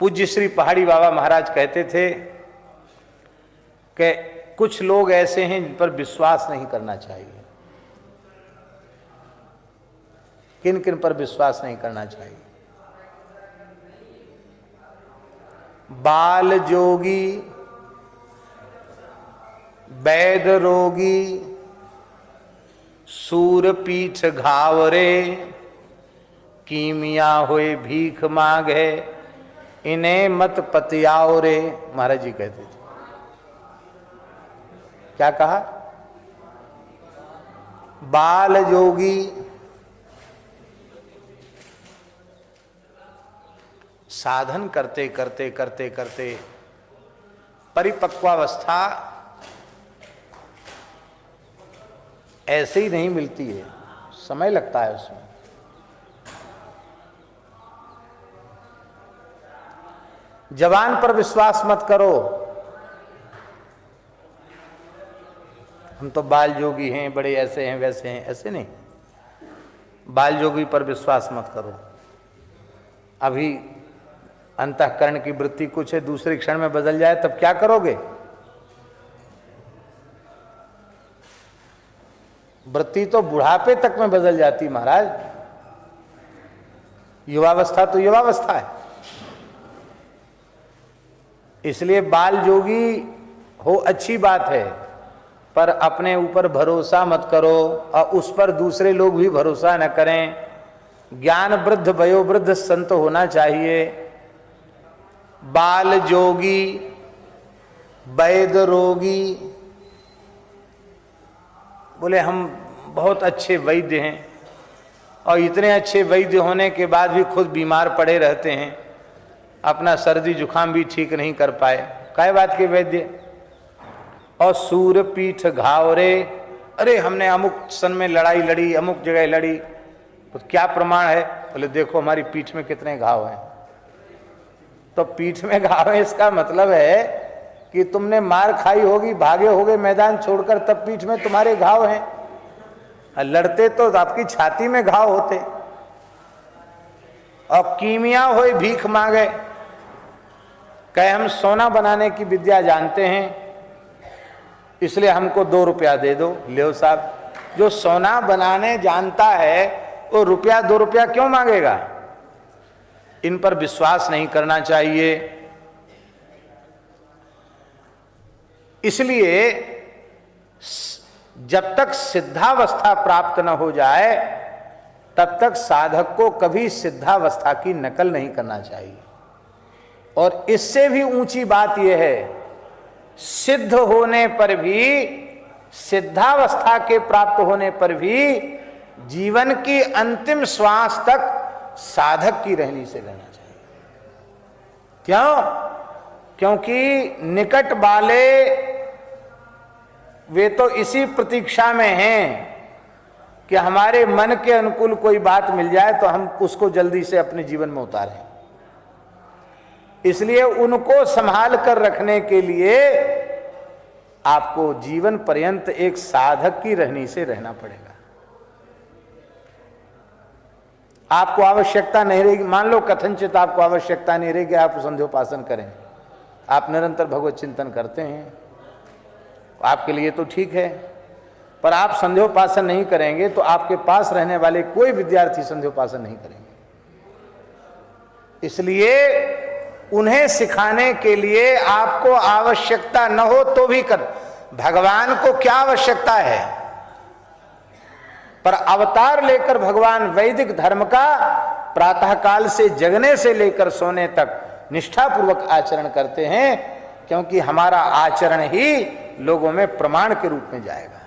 पूज्य श्री पहाड़ी बाबा महाराज कहते थे कि कुछ लोग ऐसे हैं जिन पर विश्वास नहीं करना चाहिए। किन किन पर विश्वास नहीं करना चाहिए? बाल जोगी, वैद रोगी, सूर पीठ घावरे, कीमिया होए भीख मांगे, इन्हें मत पतियाओ रे। महाराज जी कहते थे। क्या कहा? बाल जोगी, साधन करते करते करते करते परिपक्वावस्था ऐसे ही नहीं मिलती है, समय लगता है उसमें। जवान पर विश्वास मत करो। हम तो बाल जोगी हैं, बड़े ऐसे हैं वैसे हैं, ऐसे नहीं। बाल जोगी पर विश्वास मत करो। अभी अंतःकरण की वृत्ति कुछ है, दूसरे क्षण में बदल जाए तब क्या करोगे? वृत्ति तो बुढ़ापे तक में बदल जाती महाराज। युवावस्था तो युवावस्था है। इसलिए बाल जोगी हो अच्छी बात है, पर अपने ऊपर भरोसा मत करो और उस पर दूसरे लोग भी भरोसा न करें। ज्ञान वृद्ध वयोवृद्ध संत होना चाहिए। बाल जोगी, वैद रोगी, बोले हम बहुत अच्छे वैद्य हैं और इतने अच्छे वैद्य होने के बाद भी खुद बीमार पड़े रहते हैं, अपना सर्दी जुकाम भी ठीक नहीं कर पाए। काय बात के वैद्य? और सूर पीठ घावरे, अरे हमने अमुक सन में लड़ाई लड़ी, अमुक जगह लड़ी, तो क्या प्रमाण है? बोले देखो हमारी पीठ में कितने घाव हैं। तो पीठ में घाव है इसका मतलब है कि तुमने मार खाई होगी, भागे होगे मैदान छोड़कर, तब पीठ में तुम्हारे घाव हैं। लड़ते तो आपकी छाती में घाव होते। और कीमिया होए भीख मांगे, कहे हम सोना बनाने की विद्या जानते हैं इसलिए हमको 2 रुपया दे दो। ले साहब, जो सोना बनाने जानता है वो रुपया 2 रुपया क्यों मांगेगा? इन पर विश्वास नहीं करना चाहिए। इसलिए जब तक सिद्धावस्था प्राप्त न हो जाए तब तक साधक को कभी सिद्धावस्था की नकल नहीं करना चाहिए। और इससे भी ऊंची बात यह है, सिद्ध होने पर भी, सिद्धावस्था के प्राप्त होने पर भी जीवन की अंतिम श्वास तक साधक की रहनी से रहना चाहिए। क्यों? क्योंकि निकट वाले वे तो इसी प्रतीक्षा में हैं कि हमारे मन के अनुकूल कोई बात मिल जाए तो हम उसको जल्दी से अपने जीवन में उतारें। इसलिए उनको संभाल कर रखने के लिए आपको जीवन पर्यंत एक साधक की रहनी से रहना पड़ेगा। आपको आवश्यकता नहीं रहेगी, मान लो कथनचित आपको आवश्यकता नहीं रहेगी, आप संध्योपासन करें, आप निरंतर भगवत चिंतन करते हैं, आपके लिए तो ठीक है। पर आप संध्योपासन नहीं करेंगे तो आपके पास रहने वाले कोई विद्यार्थी संध्योपासन नहीं करेंगे। इसलिए उन्हें सिखाने के लिए आपको आवश्यकता न हो तो भी कर। भगवान को क्या आवश्यकता है? पर अवतार लेकर भगवान वैदिक धर्म का प्रातःकाल से जगने से लेकर सोने तक निष्ठापूर्वक आचरण करते हैं, क्योंकि हमारा आचरण ही लोगों में प्रमाण के रूप में जाएगा।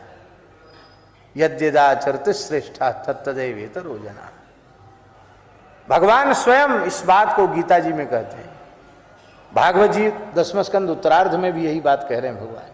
यद्यदाचरत श्रेष्ठा तत्तदैवेतरो जना। भगवान स्वयं इस बात को गीता जी में कहते हैं। भागवत जी 10वें स्कंद उत्तरार्ध में भी यही बात कह रहे हैं भगवान।